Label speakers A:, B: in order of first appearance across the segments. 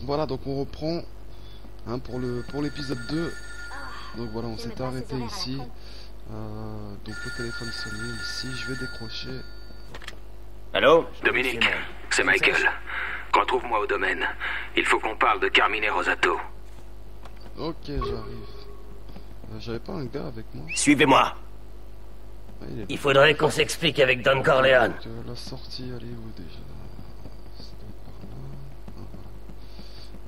A: Voilà, donc on reprend hein, pour l'épisode 2. Donc voilà, on s'était arrêté ici. Donc le téléphone sonne ici, je vais décrocher.
B: Allô?
C: Dominique, c'est Michael. Retrouve-moi au domaine. Il faut qu'on parle de Carmine Rosato.
A: Ok, j'arrive. J'avais pas un gars avec moi.
B: Suivez-moi.
A: Ah,
B: Il faudrait qu'on s'explique avec Don Corleone.
A: Donc, la sortie, elle est où déjà? C'est par là. Ah,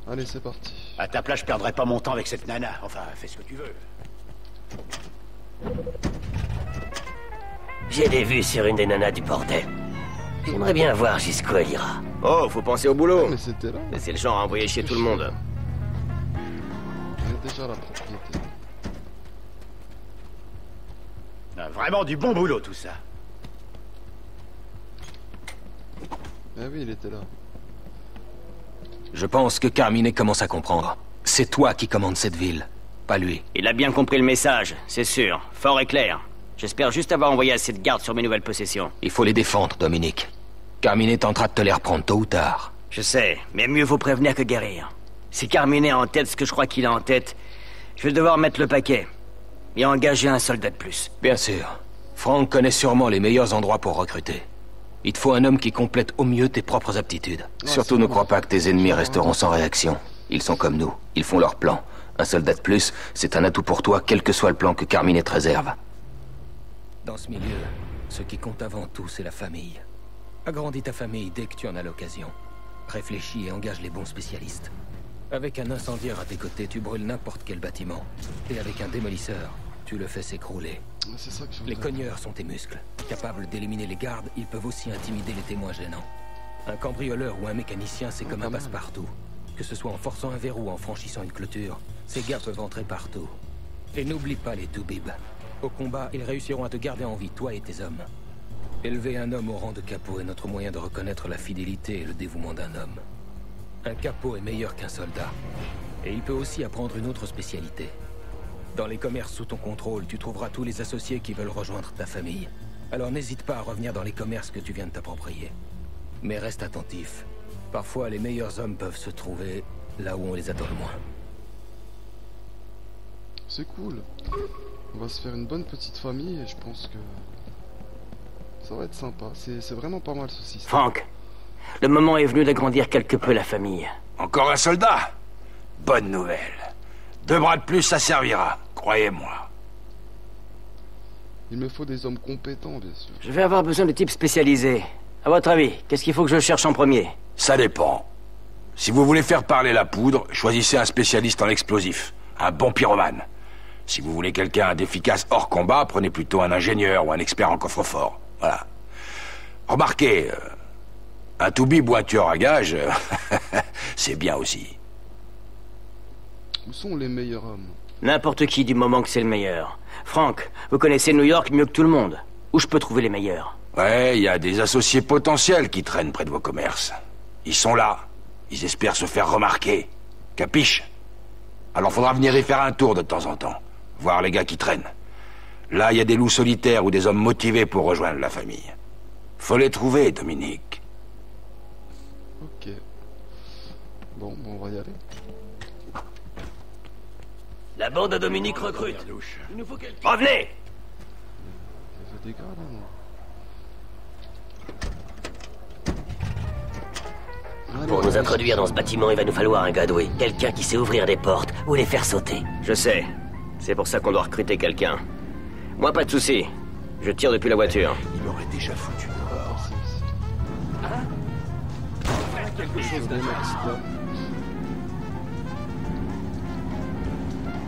A: voilà. Allez, c'est parti.
D: À ta place, je perdrai pas mon temps avec cette nana. Enfin, fais ce que tu veux.
B: J'ai des vues sur une des nanas du bordel. J'aimerais bien voir jusqu'où elle ira. Oh, faut penser au boulot.
A: Ah, mais c'était là.
B: C'est le genre à envoyer chez tout le monde.
A: On est déjà à la propriété.
D: Ah, vraiment du bon boulot, tout ça.
A: Ah oui, il était là.
E: Je pense que Carmine commence à comprendre. C'est toi qui commandes cette ville, pas lui.
B: Il a bien compris le message, c'est sûr. Fort et clair. J'espère juste avoir envoyé assez de gardes sur mes nouvelles possessions.
E: Il faut les défendre, Dominique. Carmine tentera de te les reprendre tôt ou tard.
B: Je sais, mais mieux vaut prévenir que guérir. Si Carmine a en tête ce que je crois qu'il a en tête, je vais devoir mettre le paquet. Et engager un soldat de plus.
E: Bien sûr. Frank connaît sûrement les meilleurs endroits pour recruter. Il te faut un homme qui complète au mieux tes propres aptitudes. Surtout ne crois pas que tes ennemis resteront sans réaction. Ils sont comme nous, ils font leur plan. Un soldat de plus, c'est un atout pour toi, quel que soit le plan que Carmine te réserve. Dans ce milieu, ce qui compte avant tout, c'est la famille. Agrandis ta famille dès que tu en as l'occasion. Réfléchis et engage les bons spécialistes. Avec un incendiaire à tes côtés, tu brûles n'importe quel bâtiment. Et avec un démolisseur, tu le fais s'écrouler.
A: C'est ça que je
E: Les
A: voudrais.
E: cogneurs sont tes muscles. Capables d'éliminer les gardes, ils peuvent aussi intimider les témoins gênants. Un cambrioleur ou un mécanicien, c'est comme
A: pas
E: un
A: mal.
E: passe-partout. Que ce soit en forçant un verrou ou en franchissant une clôture, ces gars peuvent entrer partout. Et n'oublie pas les toubibs. Au combat, ils réussiront à te garder en vie, toi et tes hommes. Élever un homme au rang de capot est notre moyen de reconnaître la fidélité et le dévouement d'un homme. Un capot est meilleur qu'un soldat. Et il peut aussi apprendre une autre spécialité. Dans les commerces sous ton contrôle, tu trouveras tous les associés qui veulent rejoindre ta famille. Alors n'hésite pas à revenir dans les commerces que tu viens de t'approprier. Mais reste attentif. Parfois, les meilleurs hommes peuvent se trouver là où on les attend le moins.
A: C'est cool. On va se faire une bonne petite famille et je pense que ça va être sympa. C'est vraiment pas mal ce système.
B: Frank, le moment est venu d'agrandir quelque peu la famille.
C: Encore un soldat? Bonne nouvelle. 2 bras de plus, ça servira, croyez-moi.
A: Il me faut des hommes compétents, bien sûr.
B: Je vais avoir besoin de types spécialisés. À votre avis, qu'est-ce qu'il faut que je cherche en premier?
C: Ça dépend. Si vous voulez faire parler la poudre, choisissez un spécialiste en explosifs, un bon pyromane. Si vous voulez quelqu'un d'efficace hors combat, prenez plutôt un ingénieur ou un expert en coffre-fort. Voilà. Remarquez, un toubib ou un tueur à gages, c'est bien aussi.
A: Où sont les meilleurs hommes?
B: N'importe qui du moment que c'est le meilleur. Frank, vous connaissez New York mieux que tout le monde. Où je peux trouver les meilleurs?
C: Ouais, il y a des associés potentiels qui traînent près de vos commerces. Ils sont là. Ils espèrent se faire remarquer. Capiche? Alors faudra venir y faire un tour de temps en temps. Voir les gars qui traînent. Là, il y a des loups solitaires ou des hommes motivés pour rejoindre la famille. Faut les trouver, Dominique.
A: Ok. Bon, on va y aller.
B: La bande de Dominique recrute. Il nous faut quelqu'un. Revenez!
A: Il y avait des gars là, non?
B: Pour nous introduire dans ce bâtiment, il va nous falloir un gars doué. Quelqu'un qui sait ouvrir des portes ou les faire sauter. Je sais. C'est pour ça qu'on doit recruter quelqu'un. Moi, pas de souci. Je tire depuis la voiture.
D: Il m'aurait déjà foutu dehors.
A: Passer aussi. Quelque chose de max là.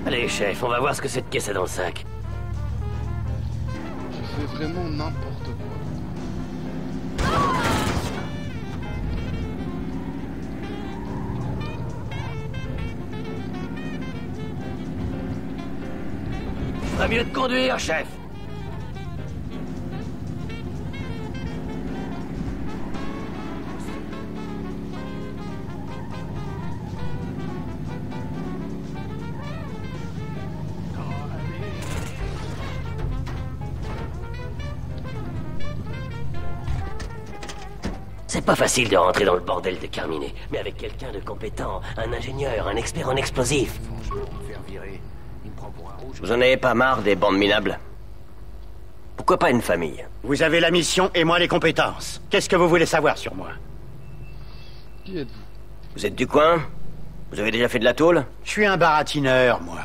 B: Allez, chef, on va voir ce que cette caisse a dans le sac.
A: Je fais vraiment n'importe quoi.
B: Pas mieux de conduire, chef. C'est pas facile de rentrer dans le bordel de Carmine, mais avec quelqu'un de compétent, un ingénieur, un expert en explosifs.
C: Franchement, me faire virer, il me prend pour un rouge.
B: Vous en avez pas marre des bandes minables? Pourquoi pas une famille?
D: Vous avez la mission et moi les compétences. Qu'est-ce que vous voulez savoir sur moi?
A: Qui êtes-vous?
B: Vous êtes du coin? Vous avez déjà fait de la tôle?
D: Je suis un baratineur, moi.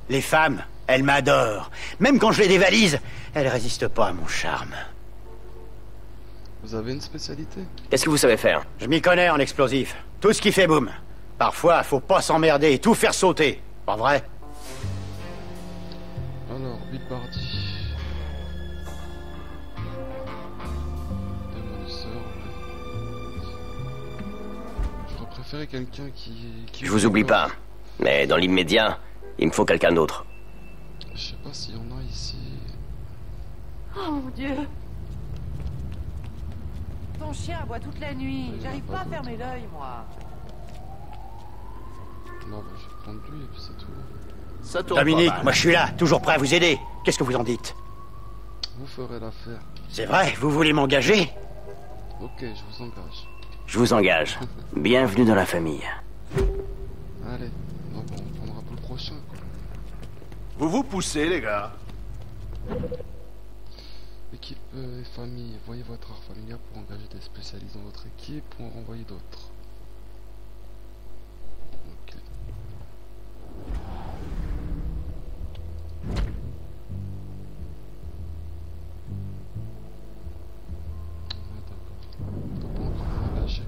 D: Les femmes, elles m'adorent. Même quand je les dévalise, elles résistent pas à mon charme.
A: Vous avez une spécialité?
B: Qu'est-ce que vous savez faire?
D: Je m'y connais en explosif. Tout ce qui fait boum. Parfois, faut pas s'emmerder et tout faire sauter. Pas vrai?
A: Alors, Big Bardi. Démolisseur, ouais. J'aurais préféré quelqu'un qui...
B: Je vous oublie pas. Mais dans l'immédiat, il me faut quelqu'un d'autre.
A: Je sais pas s'il y en a ici.
F: Oh mon Dieu! Ton chien aboie toute la nuit. J'arrive pas à fermer l'œil, moi.
A: Non, bah, je vais prendre lui et puis c'est tout.
C: Ça tourne
D: Dominique,
C: pas mal.
D: moi je suis là, toujours prêt à vous aider. Qu'est-ce que vous en dites?
A: Vous ferez l'affaire.
D: C'est vrai, vous voulez m'engager?
A: Ok, je vous engage.
B: Je vous engage. Bienvenue dans la famille.
A: Allez, donc on prendra pour le prochain, quoi.
C: Vous vous poussez, les gars.
A: Équipe et famille, voyez votre art familial pour engager des spécialistes dans votre équipe ou en renvoyer d'autres. Ok. Ah, d'accord. On doit pas encore engager.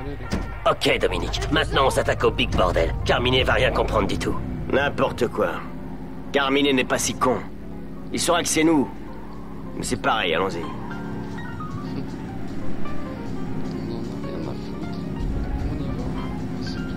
A: Allez les gars.
B: Ok, Dominique. Maintenant, on s'attaque au big bordel. Carmine va rien comprendre du tout. N'importe quoi. Carmine n'est pas si con. Il saura que c'est nous. Mais c'est pareil, allons-y.
A: On en a rien à foutre. On y va. C'est tout.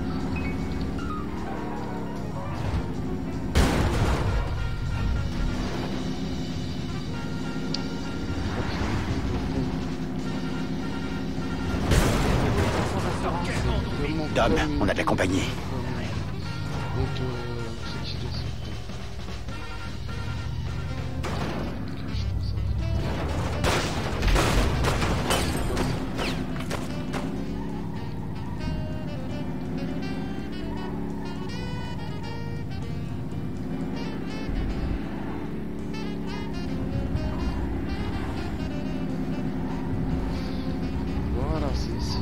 D: Dom, on a de la compagnie.
A: Donc, c'est qui les autres? Ok, je pense à... Voilà, c'est ici.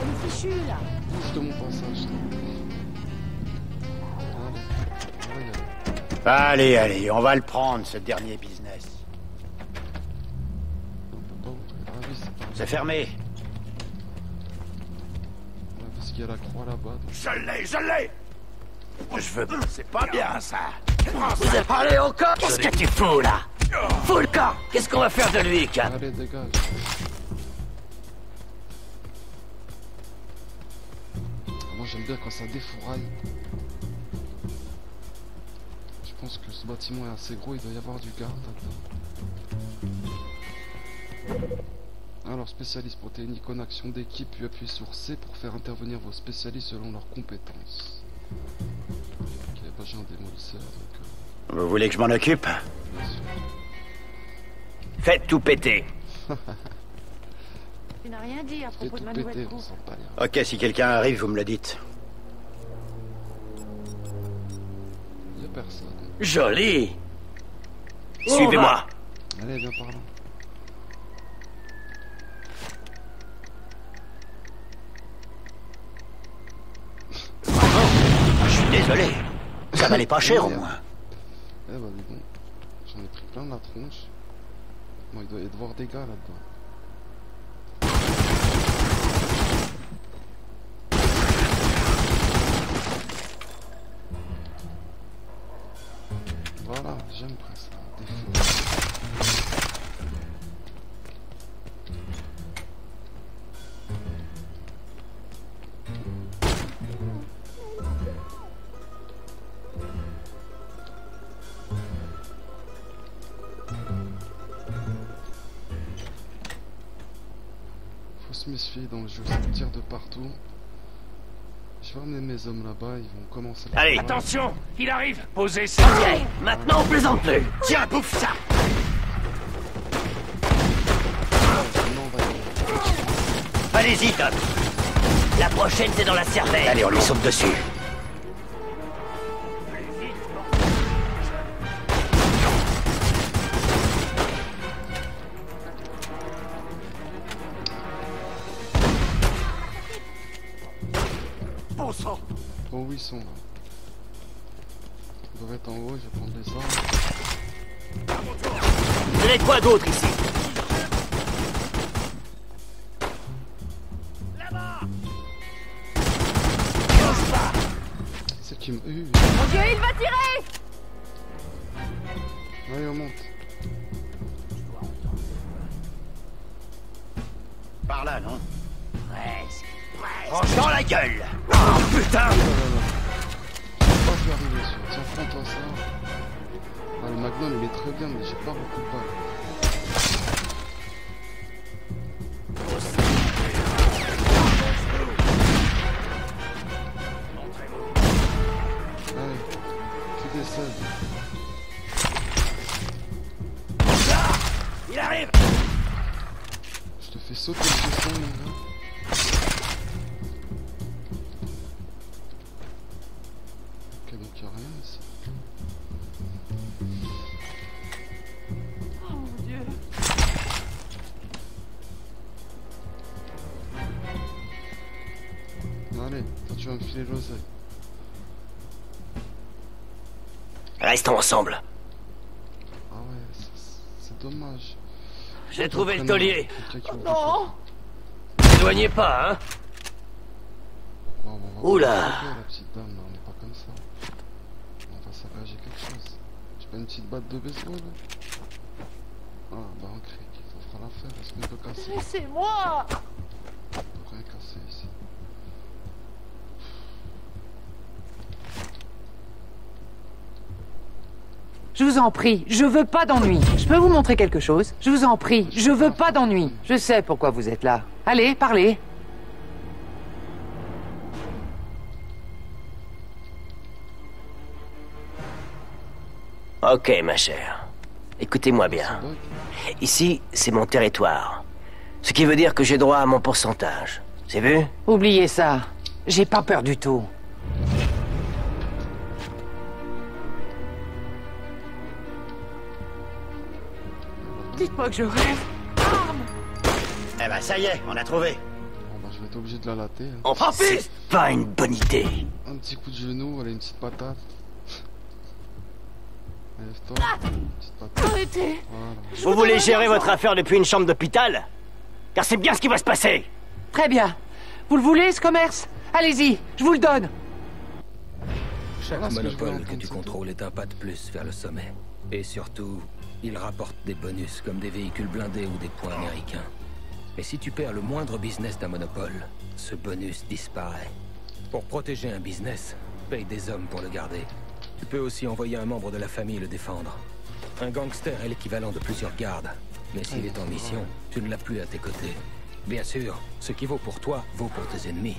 F: Elle est fichue, là.
A: Bouge de mon passage. Allez, on va y aller.
D: Allez, on va le prendre, ce dernier business.
A: On peut pas ouvrir. Ah oui, c'est pas...
D: C'est fermé.
A: Ouais, parce qu'il y a la croix là-bas. donc-
C: Je l'ai. Je veux... C'est pas bien, ça.
B: Vous êtes parlé au camp? Qu'est-ce que tu fous, là? Fous le camp! Qu'est-ce qu'on va faire de lui, Cap?
A: Allez, dégage. Moi, j'aime bien quand ça défouraille. Je pense que ce bâtiment est assez gros, il doit y avoir du garde là-dedans. Alors, spécialiste protéine, icône action d'équipe, puis appuyez sur C pour faire intervenir vos spécialistes selon leurs compétences. Ok, bah j'ai un démolisseur, donc...
D: Vous voulez que je m'en occupe?
A: bien sûr.
B: Faites tout péter.
F: Tu n'as rien dit à
A: Fais
F: propos
A: tout
F: de ma
A: péter,
F: nouvelle
A: on
F: coupe.
A: sent pas l'air.
D: Ok, si quelqu'un arrive, vous me le dites.
A: Y'a personne.
B: Joli. Suivez-moi.
A: Allez, viens par là.
D: Je suis désolé. Ça valait pas cher, au moins.
A: Eh bah dis donc, j'en ai pris plein la tronche. Bon, il doit y avoir des gars là-dedans. Voilà, j'aime bien ça. Des fous. Faut se méfier dans le jeu, ça me tire de partout. Je vais ramener mes hommes là-bas, ils vont commencer...
B: Allez,
E: Attention, il arrive. Posez ses...
B: Ok, maintenant on plaisante plus.
D: Tiens, bouffe ça.
A: Non, on va y aller.
D: Allez-y, Doc.
B: La prochaine, c'est dans la cervelle.
D: Allez, on lui saute dessus.
A: Oh oui, ils sont là. Ils doivent être en haut, je vais prendre les armes.
B: Vous avez quoi d'autre ici?
A: C'est qui me...
F: Mon Dieu, il va tirer!
A: Allez, on monte.
D: Par là, non?
B: Presque.
D: Franche dans la gueule.
B: Oh putain!
A: Je sais pas où je vais arriver dessus. Tiens, prends-toi ça. Ah, le Magnum, il est très bien, mais j'ai pas beaucoup de balles. Allez, tu décèdes.
B: Il arrive!
A: Je te fais sauter le caisson, mon gars. Ok, donc y'a rien ici.
F: Oh mon Dieu.
A: Allez, toi tu vas me filer l'oseille.
B: Restons ensemble.
A: Ah ouais, c'est dommage.
B: J'ai trouvé le taulier.
F: Non!
B: Éloignez pas, hein? Oula.
A: La petite dame, là, on n'est pas comme ça. On va s'arranger quelque chose. J'ai pas une petite batte de baseball là? Ah bah un cric, ça fera l'affaire. Est-ce qu'on peut casser?
F: Laissez-moi!
A: On peut rien casser ici.
G: Je vous en prie, je veux pas d'ennui. Je peux vous montrer quelque chose? Je vous en prie, je veux pas d'ennui. Je sais pourquoi vous êtes là. Allez, parlez.
B: Ok, ma chère. Écoutez-moi bien. Ici, c'est mon territoire. Ce qui veut dire que j'ai droit à mon pourcentage. C'est vu?
G: Oubliez ça. J'ai pas peur du tout.
F: Dites-moi que je rêve. Arme!
D: Eh ben, ça y est, on a trouvé.
A: Bon bah je vais être obligé de la latter. Hein.
B: Oh, c'est pas une bonne idée.
A: Un petit coup de genou, allez une petite patate. Lève-toi, petite patate.
F: Arrêtez!
A: Voilà.
B: Vous voulez gérer votre affaire depuis une chambre d'hôpital? Car c'est bien ce qui va se passer.
G: Très bien. Vous le voulez, ce commerce? Allez-y, je vous le donne.
E: Chaque
A: Voilà ce que je voulais
E: monopole que
A: entendre,
E: tu
A: c'est
E: contrôles est un pas de plus vers le sommet. Et surtout, il rapporte des bonus comme des véhicules blindés ou des points américains. Mais si tu perds le moindre business d'un monopole, ce bonus disparaît. Pour protéger un business, paye des hommes pour le garder. Tu peux aussi envoyer un membre de la famille le défendre. Un gangster est l'équivalent de plusieurs gardes. Mais s'il est en mission, tu ne l'as plus à tes côtés. Bien sûr, ce qui vaut pour toi, vaut pour tes ennemis.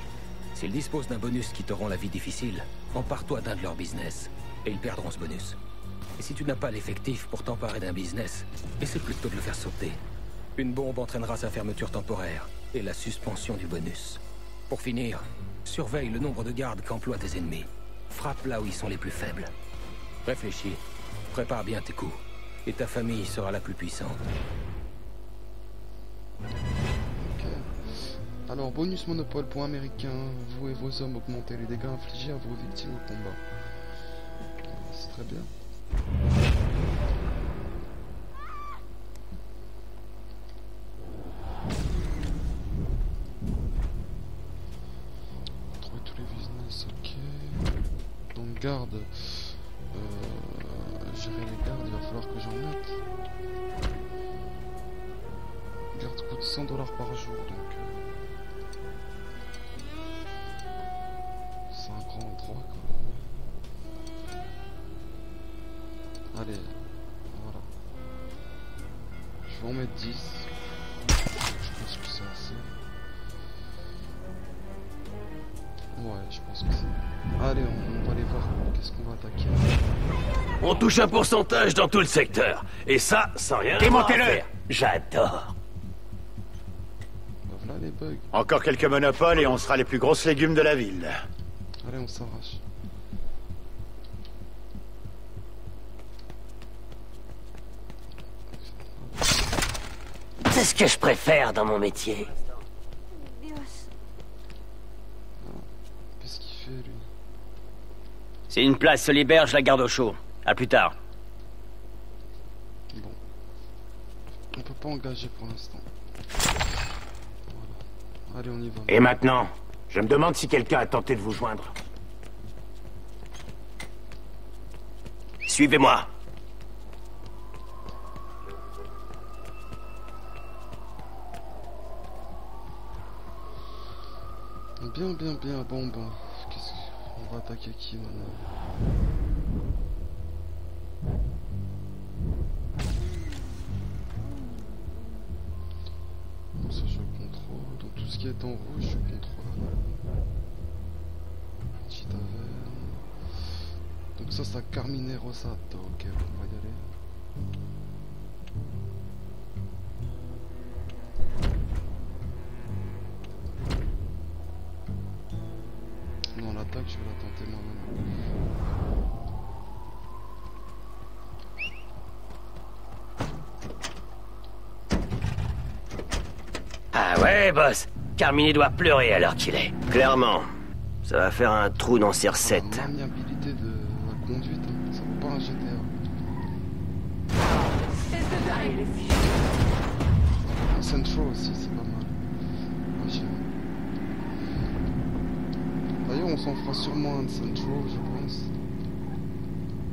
E: S'ils disposent d'un bonus qui te rend la vie difficile, empare-toi d'un de leurs business, et ils perdront ce bonus. Et si tu n'as pas l'effectif pour t'emparer d'un business, essaie plutôt de le faire sauter. Une bombe entraînera sa fermeture temporaire, et la suspension du bonus. Pour finir, surveille le nombre de gardes qu'emploient tes ennemis. Frappe là où ils sont les plus faibles. Réfléchis, prépare bien tes coups, et ta famille sera la plus puissante.
A: Ok. Alors, bonus monopole, point américain. Vous et vos hommes augmentez les dégâts infligés à vos victimes au combat. C'est très bien. Trouver tous les business, ok. Donc, garde. Gérer les gardes, il va falloir que j'en mette. Garde coûte $100 par jour, donc c'est un grand endroit quand même. Allez, voilà. Je vais en mettre 10. Je pense que c'est assez. Ouais, je pense pense que c'est... Allez, on va aller voir qu'est-ce qu'on va attaquer.
H: On touche un pourcentage dans tout le secteur. Et ça, sans rien.
D: Démontez-le.
H: avoir à faire. J'adore.
A: Bah, voilà les bugs.
D: Encore quelques monopoles et on sera les plus grosses légumes de la ville.
A: Allez, on s'arrache.
B: C'est ce que je préfère dans mon métier.
A: Qu'est-ce qu'il fait, lui?
B: Si une place se libère, je la garde au chaud. À plus tard.
A: Bon. On peut pas engager pour l'instant. Voilà. Allez, on y va.
C: Et maintenant, je me demande si quelqu'un a tenté de vous joindre.
B: Suivez-moi.
A: Bien, bien, bien. Bon, bah. Qu'est-ce qu'on va attaquer qui maintenant? Bon, ça, je contrôle. Donc, tout ce qui est en rouge, je contrôle. Petit taverne. Donc, ça, c'est Carmine Rosato. Ok, on va y aller. Non, l'attaque, je vais la tenter moi-même.
B: Ah ouais, boss. Carmine doit pleurer à l'heure qu'il est. Clairement. Ça va faire un trou dans ses recettes.
A: La maniabilité de la conduite, hein. Ça vaut pas un GTA. Un Centro aussi, c'est pas mal. Moi, j'aime. D'ailleurs, on s'en fera sûrement un Centro, je pense.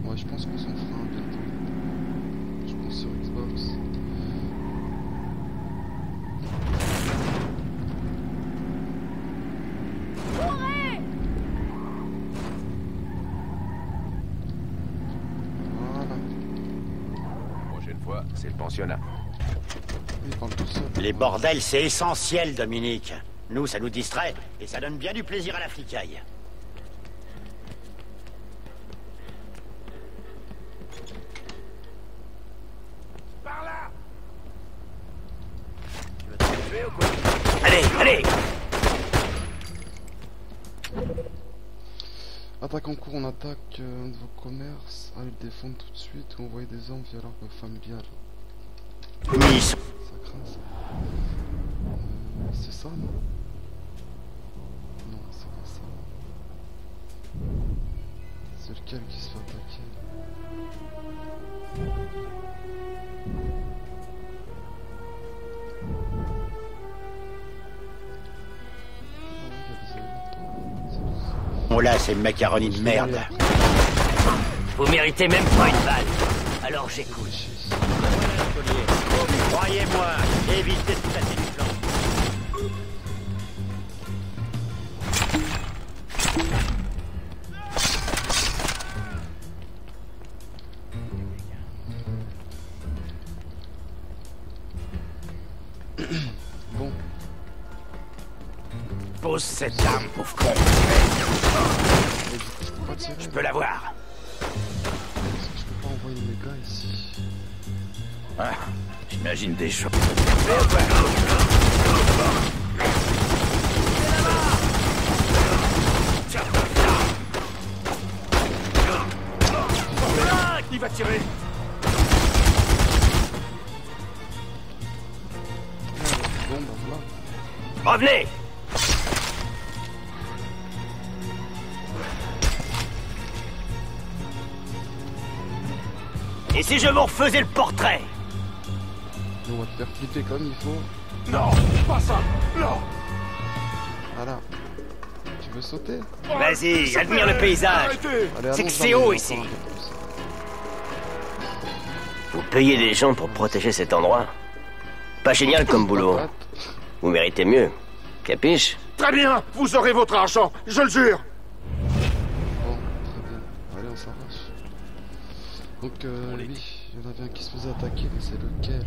A: Ouais, je pense qu'on s'en fera un bientôt. Je pense sur Xbox. Voilà.
C: Prochaine fois, c'est le pensionnat.
A: Il parle tout seul.
D: Les bordels, c'est essentiel, Dominique. Nous, ça nous distrait et ça donne bien du plaisir à la flicaille.
C: Par là!
B: Allez, allez!
A: Attaque en cours, on attaque un de vos commerces. Allez le défendre tout de suite ou envoyer des armes via l'arbre familial.
D: Miss.
A: Ça craint ça. C'est ça, non? Non, c'est pas ça. C'est lequel qui se fait attaquer?
D: Oh là, ces macaronis de merde.
B: Vous méritez même pas une balle. Alors j'écoute.
D: Croyez-moi, évitez de passer du plan.
A: Bon,
C: Pose cette arme, pauvre con.
A: et du coup, je peux pas tirer.
C: Je peux l'avoir.
A: Parce que je peux pas envoyer mes gars ici.
C: Ah, j'imagine des choses. Il va tirer.
A: Bon, bah voilà.
B: Revenez! Et si je vous refaisais le portrait?
A: On va te faire flipper comme il faut.
C: Non, pas ça. Non.
A: Voilà. Tu veux sauter?
B: Vas-y, admire le paysage.
C: Arrêtez.
A: Allez,
B: C'est que
A: allons-y,
B: c'est
A: encore
B: haut
A: un
B: ici.
A: peu plus.
B: Vous payez des gens pour protéger cet endroit? Pas génial comme boulot. Vous méritez mieux. Capiche?
C: Très bien, vous aurez votre argent, je le jure.
A: Bon, très bien. Allez, on s'arrache. Donc, oui, il y en avait un qui se faisait attaquer, mais c'est lequel?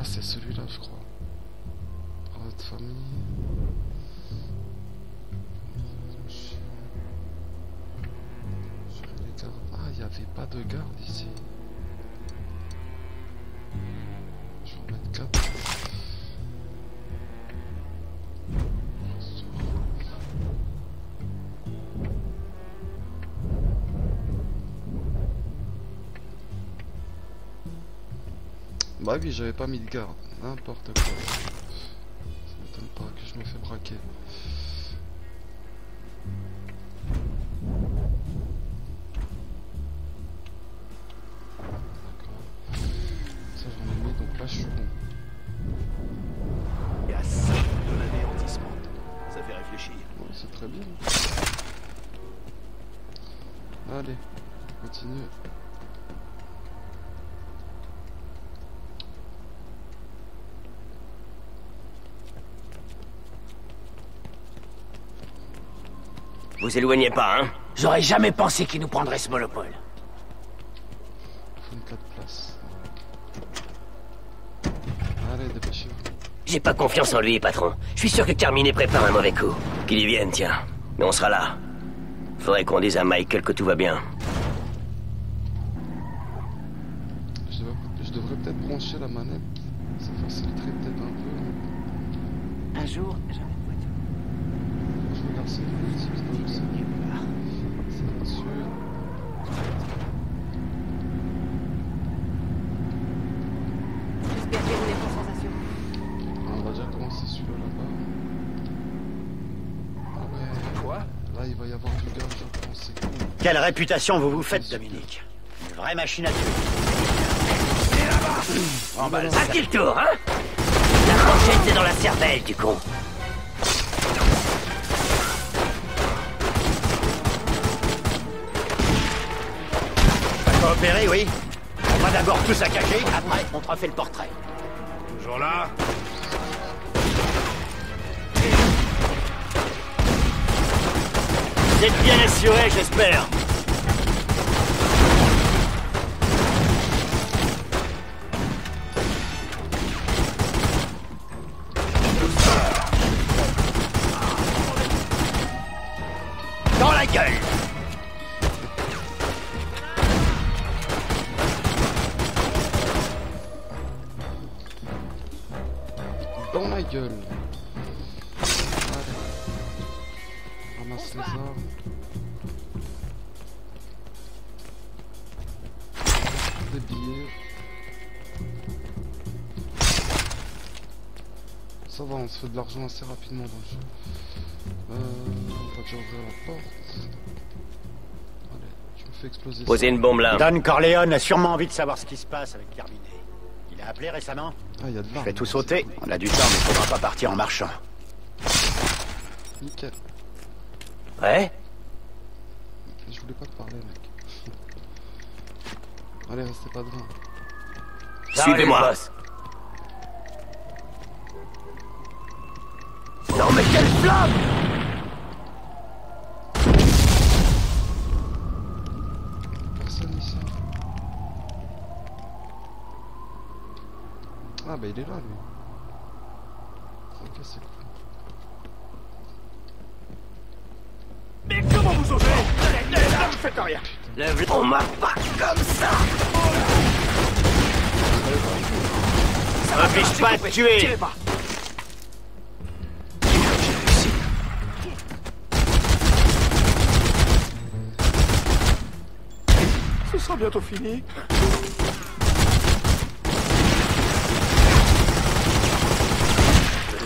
A: Ah, c'est celui-là, je crois. Droit de famille. Ah, il n'y avait pas de garde ici. Je vais en mettre 4. Bah oui, j'avais pas mis de garde. N'importe quoi. Ça m'étonne pas que je me fais braquer. Ça j'en ai mis, donc là je suis bon.
D: Il y a 5 de l'anéantissement. Ça fait réfléchir.
A: Ouais, c'est très bien. Allez, on continue.
B: Vous éloignez pas, hein?
D: J'aurais jamais pensé qu'il nous prendrait ce monopole.
A: Il faut une 4 places. Allez, dépêchez-vous.
B: J'ai pas confiance en lui, patron. Je suis sûr que Carmine prépare un mauvais coup. Qu'il y vienne, tiens. Mais on sera là. Faudrait qu'on dise à Michael que tout va bien.
A: Je devrais peut-être brancher la manette. Ça faciliterait peut-être un peu.
G: Un jour, j'aurai une voiture.
A: Je regarde ça. C'est sûr.
F: J'espère qu'il roule sans sensation.
A: On va déjà commencer celui-là là-bas. Ah ouais.
D: Quoi?
A: Là, il va y avoir du gaz, je pense. C'est cool.
D: Quelle réputation vous vous faites, Dominique? Une vraie machine à tuer. Remballe ça.
B: À qui le tour, hein? La prochaine, c'est dans la cervelle, du con.
D: Coopérer, oui. On va d'abord tout saccager, après on te refait le portrait.
C: Toujours là?
D: Vous êtes bien assuré, j'espère. Dans la gueule.
A: Dans la gueule. Allez. Ramasse les armes. Des billets. Ça va, on se fait de l'argent assez rapidement dans le jeu. On va déjà ouvrir la porte. Allez, je me fais exploser
B: Posez
A: ça.
B: une bombe là.
D: Don Corleone a sûrement envie de savoir ce qui se passe avec Carmine. Il a appelé récemment.
A: Ah, il y a de
D: Je
A: l'arme.
D: fais tout sauter. On a du temps, mais faudra pas partir en marchant.
A: Nickel.
B: Ouais?
A: Je voulais pas te parler, mec. Allez, restez pas devant.
B: Suivez-moi. Non mais quelle flamme!
A: Personne ici. Ah bah il est là lui. Ok, c'est cool.
D: Mais comment vous osez? Ne faites rien.
B: Lève on m'a pas comme ça!
D: Ça m'empêche pas de tuer.
C: Ce sera bientôt fini.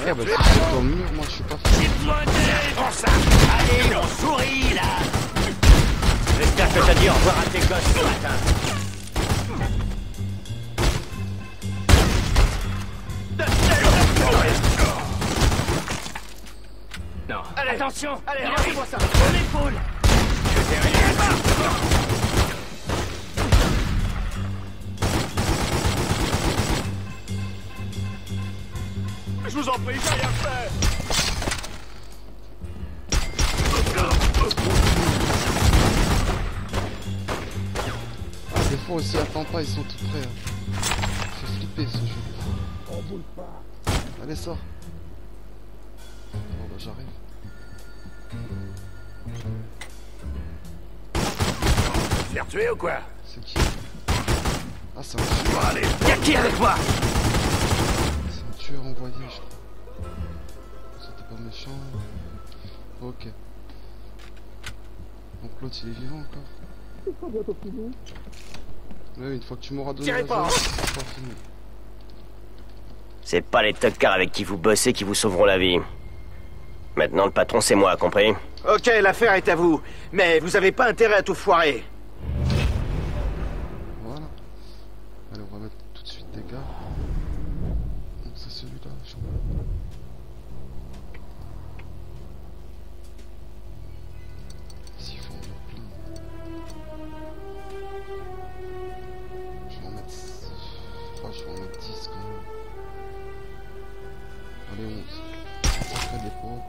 A: Ah bah si c'est dans le mur, moi je suis pas fait.
D: Pour ça. Allez, on sourit là. J'espère que t'as dit au revoir à tes gosses ce matin.
C: Non.
D: Allez, attention. Allez, regardez-moi ça. Sur l'épaule.
C: Je vous en prie, j'ai rien fait.
A: Ah, des fois aussi, attends pas, ils sont tout prêts. Hein. Fait flipper ce jeu. Allez, sors. Bon, bah, j'arrive.
H: Faire tuer ou quoi?
A: C'est qui? Ah, c'est un tueur.
H: Allez, y'a qui avec moi?
A: C'est un tueur envoyé, je crois. C'était pas méchant. Ok. Donc l'autre, il est vivant encore. Ouais, une fois que tu m'auras donné
H: Tirez
A: la
H: pas.
A: zone, c'est pas fini.
B: C'est pas les tuckers avec qui vous bossez qui vous sauveront la vie. Maintenant, le patron, c'est moi, compris?
I: Ok, l'affaire est à vous, mais vous avez pas intérêt à tout foirer.
A: Voilà. Allez, on va mettre tout de suite des gars. Donc c'est celui-là, je crois. S'il faut en mettre plein. Je vais en mettre... Ah, je vais en mettre 10 quand même. Allez, 11. Ça fait des pots.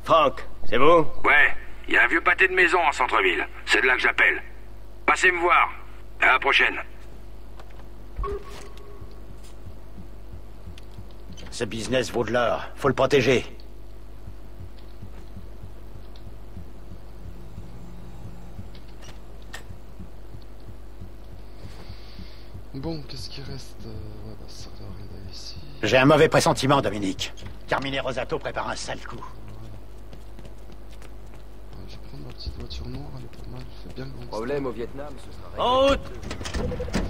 B: Franck, c'est vous?
C: Ouais, il y a un vieux pâté de maison en centre-ville. C'est de là que j'appelle. Passez me voir. À la prochaine.
D: Ce business vaut de l'or. Faut le protéger.
A: Bon, qu'est-ce qui reste? Ouais, bah, ça sert à rien d'aller ici.
D: J'ai un mauvais pressentiment, Dominique. Carmine Rosato prépare un sale coup.
A: Je vais prendre ma petite voiture noire, elle est pas mal, elle fait bien le bon
E: Problème au Vietnam, ce sera réglé.
B: En route!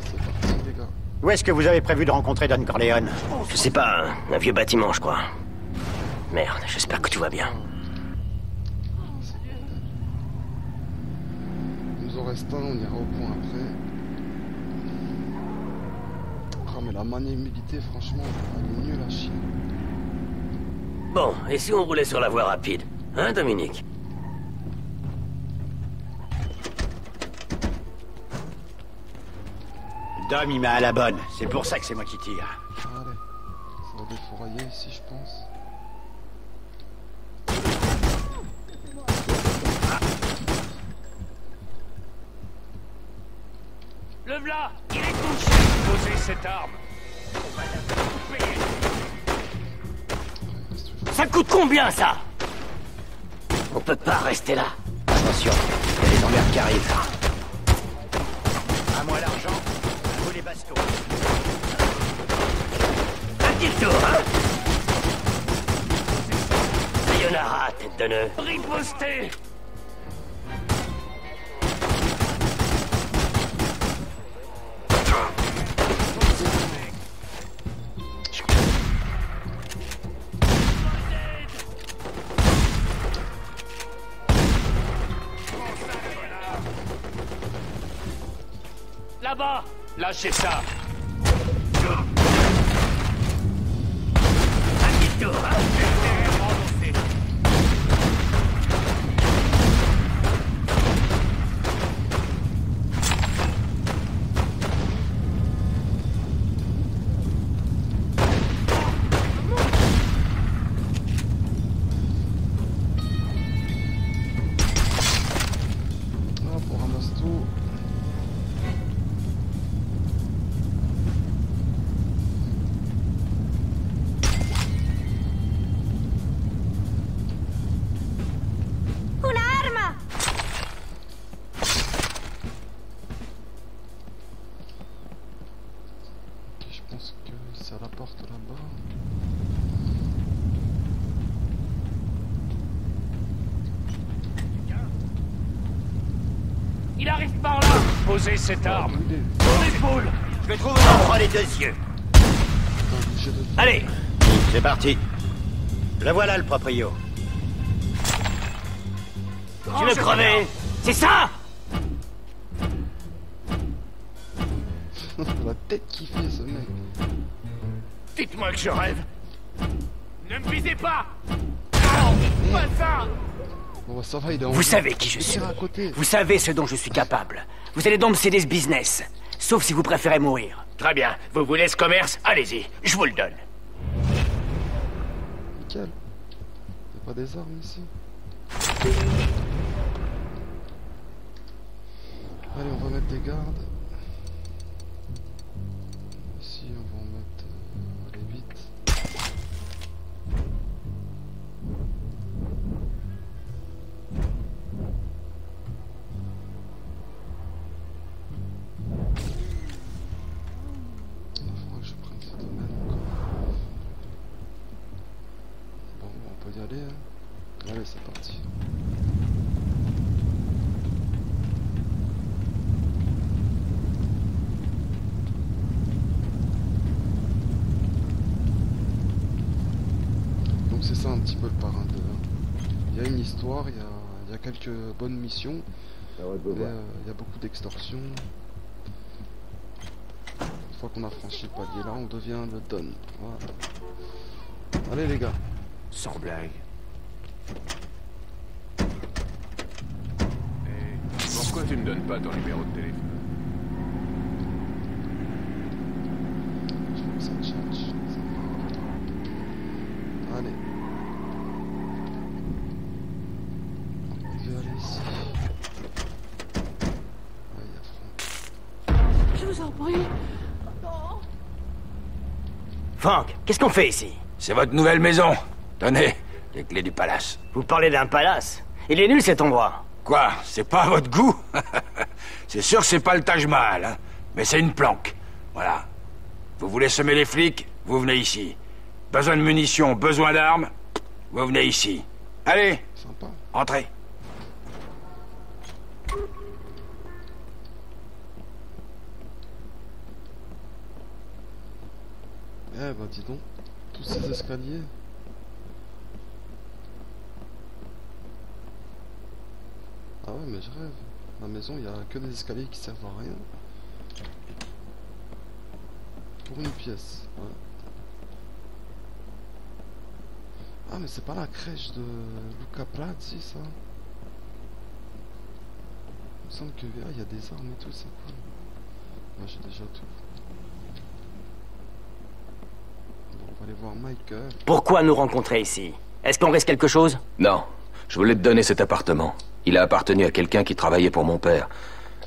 A: C'est parti, les gars.
D: Où est-ce que vous avez prévu de rencontrer Don Corleone?
B: Je sais pas, un vieux bâtiment, je crois. Merde, j'espère que tout va bien.
A: C'est bordel. Il nous en reste un, on ira au point après. Ah, mais la maniabilité, franchement, elle est nulle à chier.
B: Bon, et si on roulait sur la voie rapide? Hein, Dominique?
D: Dom, il m'a à la bonne. C'est pour ça que c'est moi qui tire.
A: Allez, ça va défourailler ici, je pense.
H: Le v'là! Il est touché! Posez cette arme! On va la couper!
A: Reste toujours.
B: Ça coûte combien, ça? On peut pas rester là.
D: Attention, il y a des emmerdes qui arrivent. À moi l'argent, à vous les bastos.
B: Un petit tour, hein? Sayonara, tête de nœud.
H: Ripostez! Là-bas! Lâchez ça!
B: Un petit tour, hein?
A: Ah, pour ramasser tout. Ok, je pense que c'est à la porte là-bas.
H: Il arrive par là! Posez cette arme!
A: Il est
H: Mon épaule!
D: Je le trouve en prend les deux yeux.
A: obligé de...
B: Allez!
D: C'est parti. Le voilà, le proprio.
B: Tu veux crever? C'est ça?
A: La tête qu'il fait, ce mec.
H: Dites-moi que je rêve! Ne me visez pas! Non! Pas ça!
A: Bon, bah, ça va, il est en
J: Vous
A: vie.
J: savez qui je
A: Il
J: suis.
A: tire à côté.
J: Vous savez ce dont je suis capable. Vous allez donc me céder ce business. Sauf si vous préférez mourir.
H: Très bien. Vous voulez ce commerce? Allez-y, je vous le donne.
A: nickel. Y'a pas des armes ici? Allez, on va mettre des gardes. Ici, on va en mettre... allez, 8. Il faudra que je prenne ce domaine encore. Bon, on peut y aller, hein. Allez, c'est parti. Donc c'est ça un petit peu le parrain 2. Il y a une histoire, il y a quelques bonnes missions, mais il y a beaucoup d'extorsions. Une fois qu'on a franchi le palier là, on devient le Don. Voilà. Allez les gars.
H: Sans blague. Et pourquoi tu me donnes pas ton numéro de téléphone?
A: Je veux que ça change. Allez. On va aller ici. Ouais, il y a Franck.
F: Je vous en prie.
J: Franck, qu'est-ce qu'on fait ici?
C: C'est votre nouvelle maison. Tenez, les clés du palace.
J: Vous parlez d'un palace? Il est nul cet endroit.
C: Quoi? C'est pas à votre goût? C'est sûr que c'est pas le Taj Mahal, hein? Mais c'est une planque. Voilà. Vous voulez semer les flics? Vous venez ici. Besoin de munitions, besoin d'armes? Vous venez ici. Allez,
A: Sympa.
C: entrez.
A: Eh bah dis donc, tous ces escaliers. Ah ouais mais je rêve. La maison il y a que des escaliers qui servent à rien. Pour une pièce. Ouais. Ah mais c'est pas la crèche de Luca Brasi ça. Il me semble que il y a des armes et tout, c'est cool. Moi j'ai déjà tout. Bon, on va aller voir Michael.
J: Pourquoi nous rencontrer ici? Est-ce qu'on risque quelque chose?
E: Non. Je voulais te donner cet appartement. Il a appartenu à quelqu'un qui travaillait pour mon père.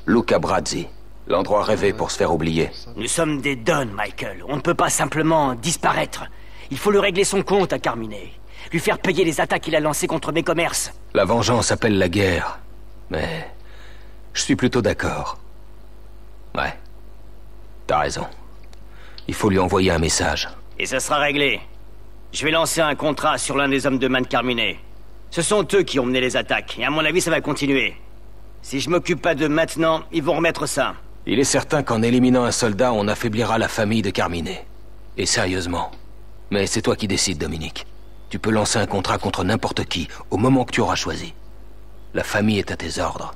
E: Luca Brasi. L'endroit rêvé pour se faire oublier.
J: Nous sommes des dons, Michael. On ne peut pas simplement disparaître. Il faut lui régler son compte à Carmine. Lui faire payer les attaques qu'il a lancées contre mes commerces.
E: La vengeance appelle la guerre. Mais... je suis plutôt d'accord. Ouais. T'as raison. Il faut lui envoyer un message.
J: Et ça sera réglé. Je vais lancer un contrat sur l'un des hommes de Man Carmine. Ce sont eux qui ont mené les attaques, et à mon avis ça va continuer. Si je m'occupe pas d'eux maintenant, ils vont remettre ça.
E: Il est certain qu'en éliminant un soldat, on affaiblira la famille de Carmine. Et sérieusement. Mais c'est toi qui décides, Dominique. Tu peux lancer un contrat contre n'importe qui, au moment que tu auras choisi. La famille est à tes ordres.